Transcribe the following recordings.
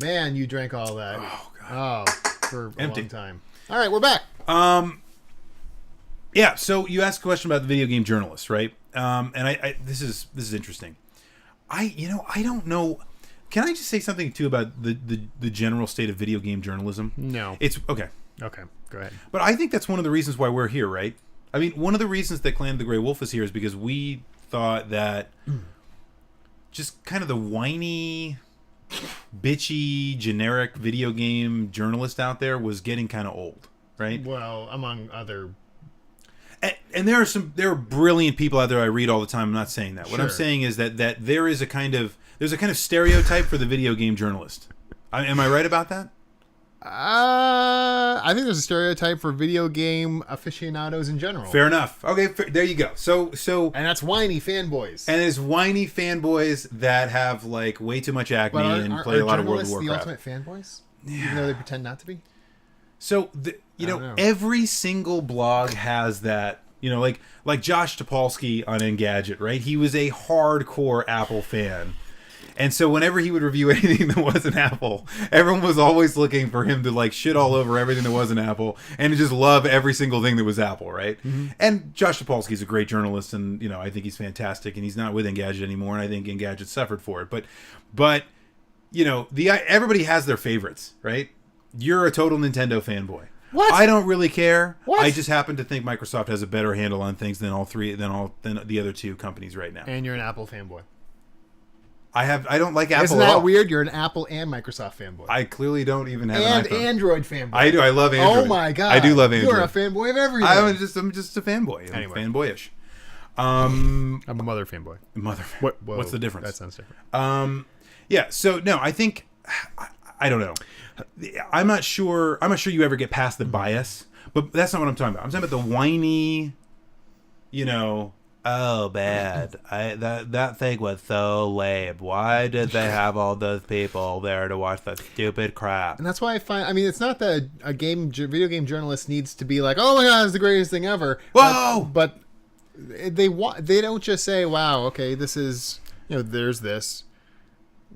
Man, you drank all that. Oh god. Oh, for a Empty. long time. All right, we're back. Yeah. So you asked a question about the video game journalists, right? And I this is interesting. I don't know. Can I just say something too about the general state of video game journalism? No. It's okay. Okay, go ahead. But I think that's one of the reasons why we're here, right? I mean, one of the reasons that Clan of the Grey Wolf is here is because we thought that just kind of the whiny, bitchy, generic video game journalist out there was getting kind of old, right? Well, among other... And there are brilliant people out there I read all the time. I'm not saying that. What I'm Sure. saying is that there's a kind of stereotype for the video game journalist. Am I right about that? I think there's a stereotype for video game aficionados in general. Fair enough. Okay, there you go. So And that's whiny fanboys. and there's whiny fanboys that have like way too much acne and play a lot of World of journalists Warcraft. the ultimate fanboys? Even though they pretend not to be? So I don't know. every single blog has that. Like Josh Topolsky on Engadget, right? He was a hardcore Apple fan. And so whenever he would review anything that wasn't Apple, everyone was always looking for him to like shit all over everything that wasn't Apple and to just love every single thing that was Apple, right? Mm-hmm. And Josh Topolsky's a great journalist, and I think he's fantastic, and he's not with Engadget anymore, and I think Engadget suffered for it. But everybody has their favorites, right? You're a total Nintendo fanboy. What? I don't really care. What? I just happen to think Microsoft has a better handle on things than than the other two companies right now. And you're an Apple fanboy. I don't like Apple Isn't at that all. weird? You're an Apple and Microsoft fanboy. I clearly don't even have and an iPhone. Android fanboy. I do. I love Android. Oh my god. I do love Android. You're a fanboy of everything. I'm just a fanboy. I'm Anyway. fanboyish. I'm a mother fanboy. What's the difference? That sounds different. Yeah. So no, I think I don't know. I'm not sure you ever get past the bias, but that's not what I'm talking about. I'm talking about the whiny, oh bad. That thing was so lame. Why did they have all those people there to watch that stupid crap? And that's why it's not that a video game journalist needs to be like, oh my god, it's the greatest thing ever. Whoa! But they don't just say, wow, okay, this is, there's this.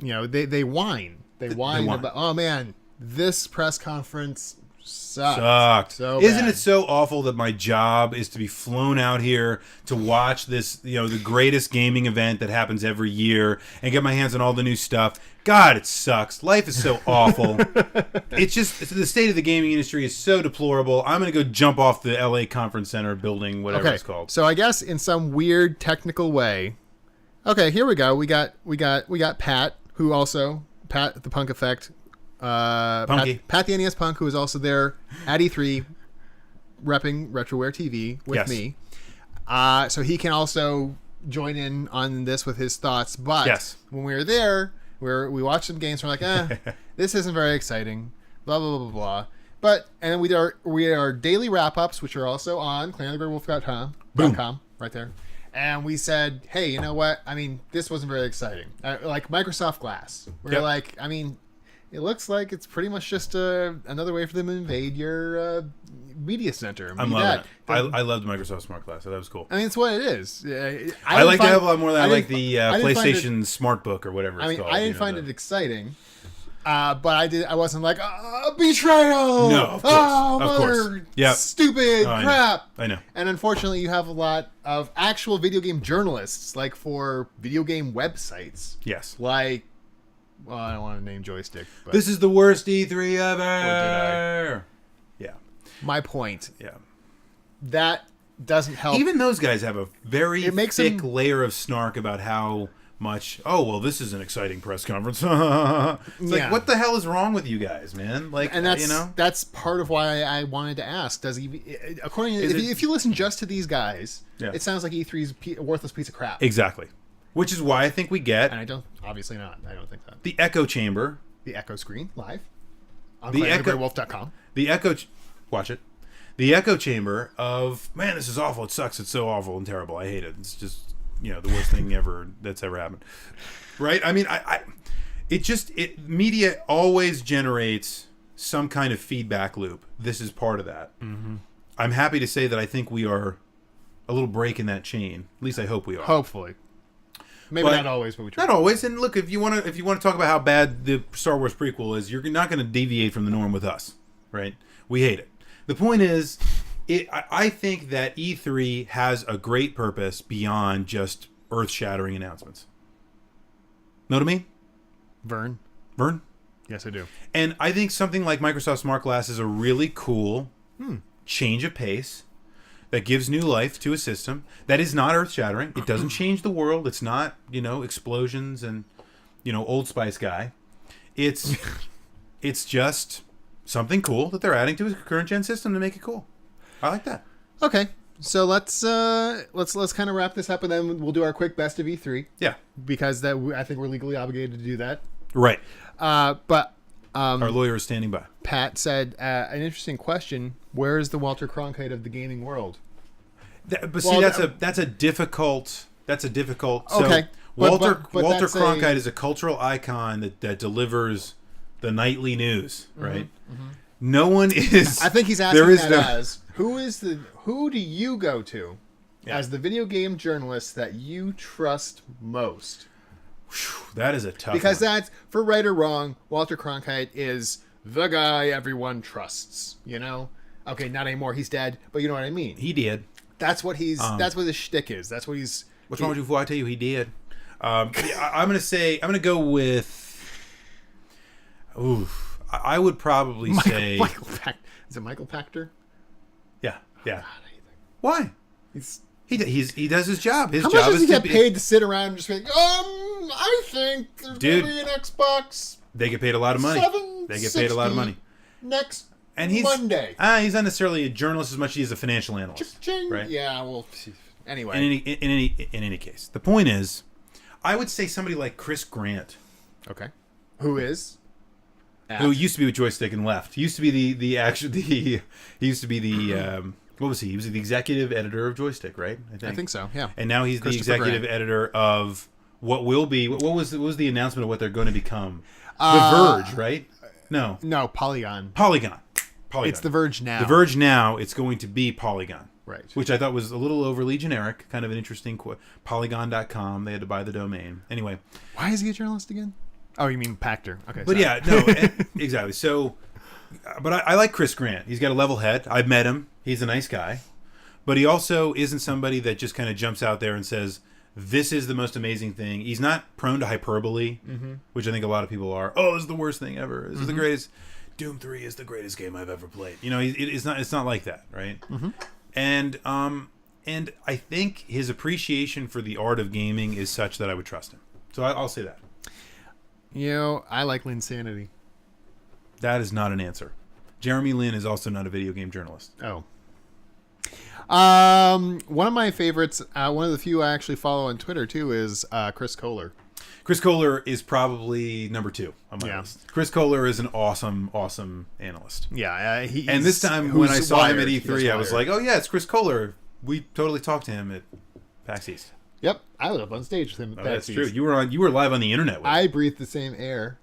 They whine. They whine about, oh man, this press conference sucked. So Isn't bad. it so awful that my job is to be flown out here to watch this, the greatest gaming event that happens every year and get my hands on all the new stuff? God, it sucks. Life is so awful. The state of the gaming industry is so deplorable. I'm going to go jump off the LA Conference Center building, whatever it's called. So I guess in some weird technical way, okay, here we go. We got Pat, who also Pat the Punk Effect. Punky. Pat the NES Punk, who is also there at E3 repping Retroware TV with me. So he can also join in on this with his thoughts. But when we were there, we watched some games, we're like, this isn't very exciting. Blah, blah, blah, blah, blah. And then we are daily wrap-ups, which are also on clanofthegreywolf.com right there. And we said, hey, you know what? I mean, this wasn't very exciting. Like Microsoft Glass. We're like, I mean, it looks like it's pretty much just another way for them to invade your media center. I'm loving it. I loved Microsoft Smart Glass, so that was cool. I mean, it's what it is. I like that a lot more than I like the PlayStation Smart Book or whatever it's called. I didn't find it exciting, but I wasn't like, betrayal! No, of course. Oh, Of mother, course. Yep. stupid crap! I know. And unfortunately, you have a lot of actual video game journalists, like for video game websites. Yes. Like, well, I don't want to name Joystick, but this is the worst E3 ever. Yeah. My point. Yeah. That doesn't help. Even those guys have a very makes thick them- layer of snark about how much, this is an exciting press conference. It's like, what the hell is wrong with you guys, man? Like, and that's part of why I wanted to ask. Does he, if you listen just to these guys, it sounds like E3's a worthless piece of crap. Exactly. Which is why I think we get... And I don't think that. The echo chamber. The echo screen, live. On clanofthegreywolf.com. Watch it. The echo chamber of, man, this is awful. It sucks. It's so awful and terrible. I hate it. It's just, the worst thing that's ever happened. Right? I mean, media always generates some kind of feedback loop. This is part of that. Mm-hmm. I'm happy to say that I think we are a little break in that chain. At least I hope we are. Hopefully. Maybe not always, but we try. Not always. And look, if you want to talk about how bad the Star Wars prequel is, you're not going to deviate from the norm with us, right? We hate it. The point is, I think that E3 has a great purpose beyond just earth-shattering announcements. Know what I mean? Vern? Yes, I do. And I think something like Microsoft Smart Glass is a really cool change of pace that gives new life to a system that is not earth-shattering. It doesn't change the world. It's not, explosions and, Old Spice guy. It's just something cool that they're adding to a current gen system to make it cool. I like that. Okay. So let's kind of wrap this up, and then we'll do our quick best of E3. Yeah. Because I think we're legally obligated to do that. Right. But our lawyer is standing by. Pat said an interesting question: where is the Walter Cronkite of the gaming world? That's a difficult. Okay. So Walter Cronkite is a cultural icon that delivers the nightly news, right? Mm-hmm. No one is. I think he's asking who do you go to as the video game journalist that you trust most? That is a tough because one. That's, for right or wrong, Walter Cronkite is the guy everyone trusts. Okay, not anymore. He's dead, but you know what I mean. He did. That's what that's what his shtick is. That's what he's. What's wrong with you? Before I tell you, he did. I'm gonna go with. Oof. I would probably say. Is it Michael Pachter? Yeah. God, I hate that. Why? He does his job. His How job much does is he get paid to sit around and just be like, I think there's going to be an Xbox. They get paid a lot of money. They get paid a lot of money. Next Monday. He's not necessarily a journalist as much as he is a financial analyst. Right? Yeah, well, anyway. In any case, the point is, I would say somebody like Chris Grant. Okay. Who is? Who used to be with Joystick and left. He used to be he used to be the what was he? He was the executive editor of Joystick, right? I think so. Yeah. And now he's the executive editor of what will be. What was the announcement of what they're going to become? The Verge, right? No, Polygon. Polygon. It's The Verge now. The Verge now. It's going to be Polygon. Right. Which I thought was a little overly generic. Kind of an interesting Polygon.com. They had to buy the domain. Anyway. Why is he a journalist again? Oh, you mean Pachter. Okay. But yeah, no, exactly. So, but I like Chris Grant. He's got a level head. I've met him. He's a nice guy. But he also isn't somebody that just kind of jumps out there and says, this is the most amazing thing. He's not prone to hyperbole, which I think a lot of people are. Oh, this is the worst thing ever. This is the greatest. Doom 3 is the greatest game I've ever played. It's not like that, right? Mm-hmm. And I think his appreciation for the art of gaming is such that I would trust him. So I'll say that. I like Linsanity. That is not an answer. Jeremy Lin is also not a video game journalist. Oh. One of my favorites, one of the few I actually follow on Twitter too, is Chris Kohler. Chris Kohler is probably number 2 on my list. Chris Kohler is an awesome analyst. Yeah, and this time when I saw him at E3, I was like, oh yeah, it's Chris Kohler. We totally talked to him at PAX East. Yep, I was up on stage with him. Oh, that's true. You were live on the internet. With I breathed the same air.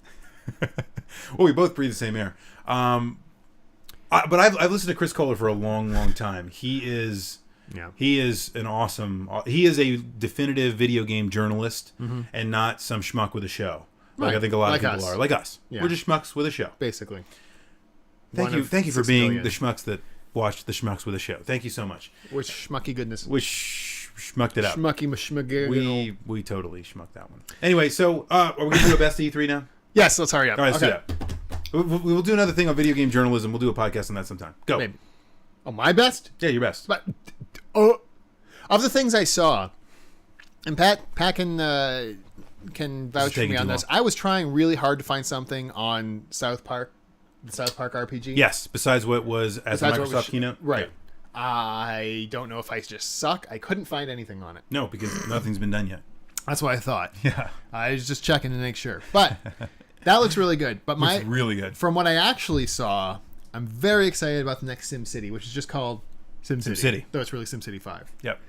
Well, we both breathe the same air. But I've listened to Chris Kohler for a long time. He is an awesome. He is a definitive video game journalist and not some schmuck with a show. Like I think a lot of people are. Like us. Yeah. We're just schmucks with a show. Basically. Thank you for being the schmucks that watched the schmucks with a show. Thank you so much. With schmucky goodness. Schmucked it up. Schmucky. We totally schmucked that one. Anyway, so are we going to do a best of E3 now? Yes, let's hurry up. All right, let's do that. We'll do another thing on video game journalism. We'll do a podcast on that sometime. Go. Maybe. Oh, my best? Yeah, your best. But of the things I saw, and Pat can vouch for me on this. I was trying really hard to find something on South Park, the South Park RPG. Yes, besides what was as a Microsoft keynote. Right. Yeah. I don't know if I just suck. I couldn't find anything on it. No, because nothing's been done yet. That's what I thought. Yeah. I was just checking to make sure. But that looks really good. But looks really good. From what I actually saw, I'm very excited about the next SimCity, which is just called SimCity. Though it's really SimCity 5. Yep.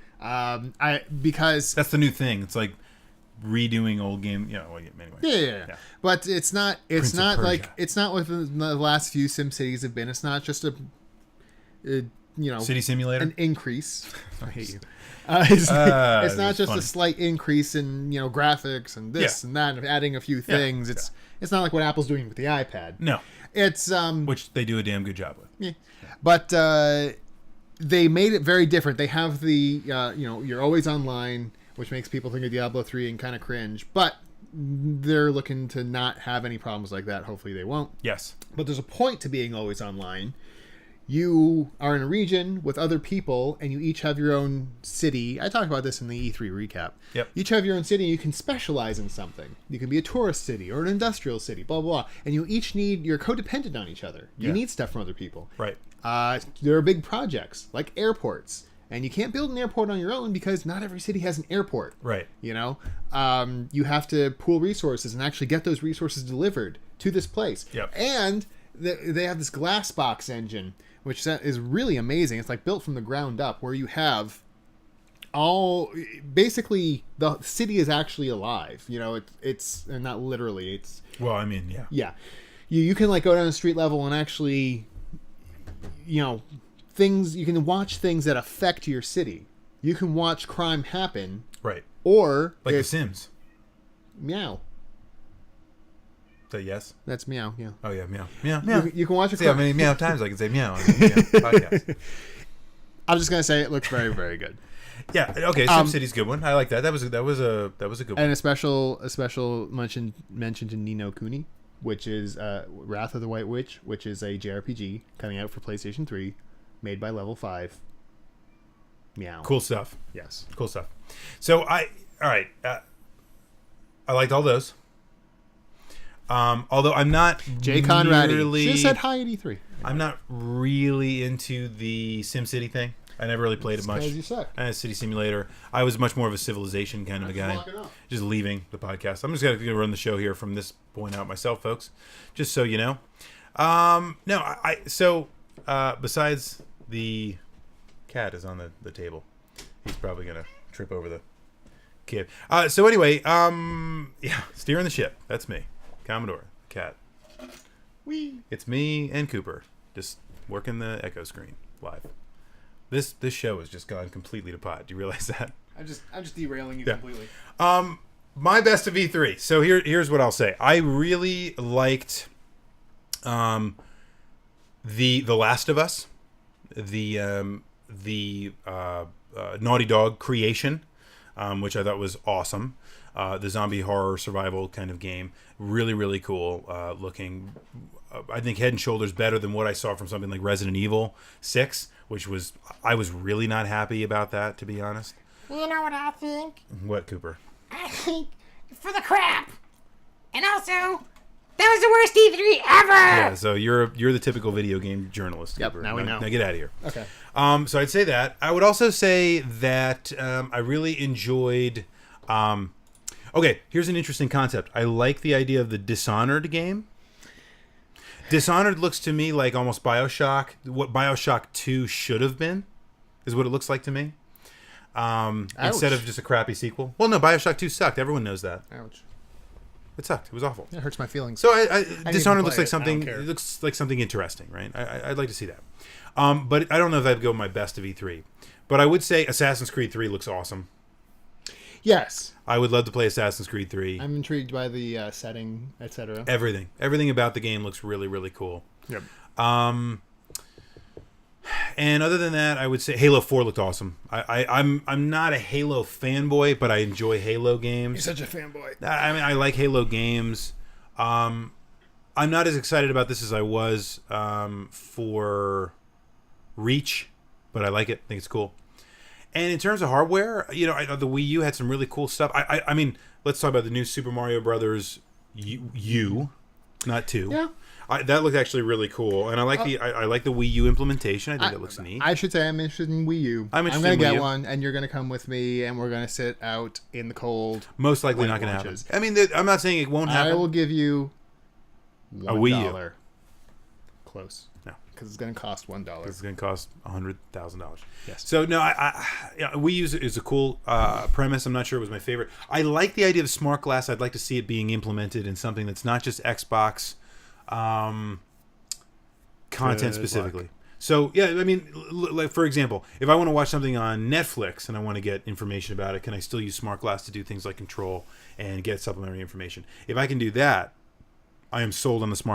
Because that's the new thing. It's like redoing old game. Anyway. Yeah. But it's not like it's not what the last few SimCities have been. It's not just a City Simulator, an increase. I hate you. It's not just a slight increase in graphics and this and that, and adding a few things. It's not like what Apple's doing with the iPad. No, it's which they do a damn good job with. Yeah, but they made it very different. They have the you're always online, which makes people think of Diablo 3 and kind of cringe, but they're looking to not have any problems like that. Hopefully they won't. Yes. But there's a point to being always online. You are in a region with other people, and you each have your own city. I talked about this in the E3 recap. Yep. You each have your own city, and you can specialize in something. You can be a tourist city or an industrial city, blah, blah, blah. And you each you're codependent on each other. You need stuff from other people. Right. There are big projects, like airports. And you can't build an airport on your own because not every city has an airport. Right. You have to pool resources and actually get those resources delivered to this place. Yep. And they have this glass box engine, which is really amazing. It's like built from the ground up, where you have basically the city is actually alive. It's and not literally. It's yeah. You can like go down the street level and actually, things, you can watch things that affect your city. You can watch crime happen. Right. Or like The Sims. Meow. Is that yes? That's meow, yeah. Oh yeah, meow. Meow. You can watch a See how many meow times I can say meow on the podcast. I'm just gonna say it looks very, very good. Yeah, okay, SimCity's a good one. I like that. That was a good one. And a special mention to Ni no Kuni, which is Wrath of the White Witch, which is a JRPG coming out for PlayStation 3. Made by Level 5. Meow. Cool stuff. Yes. Cool stuff. So I liked all those. Although I'm not Jay Conradi. She said hi at E3. I'm not really into the SimCity thing. I never really played it much. You suck. City Simulator. I was much more of a Civilization kind of a guy. Just leaving the podcast. I'm just going to run the show here from this point out myself, folks. Just so you know. Besides the cat is on the table. He's probably going to trip over the kid. So anyway, steering the ship. That's me. Commodore, cat. Wee. It's me and Cooper just working the echo screen live. This show has just gone completely to pot. Do you realize that? I'm just derailing you completely. My best of E3. So here's what I'll say. I really liked The Last of Us, the Naughty Dog creation, which I thought was awesome. The zombie horror survival kind of game. Really, really cool looking. I think head and shoulders better than what I saw from something like Resident Evil 6, which I was really not happy about that, to be honest. You know what I think? What, Cooper? I think for the crap. And also, that was the worst E3 ever! Yeah, so you're the typical video game journalist. Yep, Cooper. now we know. Now get out of here. Okay. So I'd say that. I would also say that I really enjoyed... okay, here's an interesting concept. I like the idea of the Dishonored game. Dishonored looks to me like almost BioShock. What BioShock 2 should have been is what it looks like to me. Instead of just a crappy sequel. Well, no, BioShock 2 sucked. Everyone knows that. Ouch. It sucked. It was awful. It hurts my feelings. So Dishonored looks like something. something. It looks like something interesting, right? I'd like to see that. But I don't know if I'd go my best of E3. But I would say Assassin's Creed 3 looks awesome. Yes. I would love to play Assassin's Creed 3. I'm intrigued by the setting, etc. Everything about the game looks really, really cool. Yep. And other than that, I would say Halo 4 looked awesome. I'm not a Halo fanboy, but I enjoy Halo games. You're such a fanboy. I mean, I like Halo games. I'm not as excited about this as I was for Reach, but I like it. I think it's cool. And in terms of hardware, the Wii U had some really cool stuff. I mean, let's talk about the new Super Mario Brothers U, not 2. Yeah. That looked actually really cool, and I like I like the Wii U implementation. I think it looks neat. I should say I'm interested in Wii U. I'm going to get one, and you're going to come with me, and we're going to sit out in the cold. Most likely not going to happen. I mean, I'm not saying it won't happen. I will give you $1. A Wii U. Close. No. Because it's going to cost $1. It's going to cost $100,000. Yes. So no, Wii U is a cool premise. I'm not sure it was my favorite. I like the idea of smart glass. I'd like to see it being implemented in something that's not just Xbox content specifically. So yeah, I mean, like for example, if I want to watch something on Netflix and I want to get information about it, can I still use Smart Glass to do things like control and get supplementary information? If I can do that, I am sold on the Smart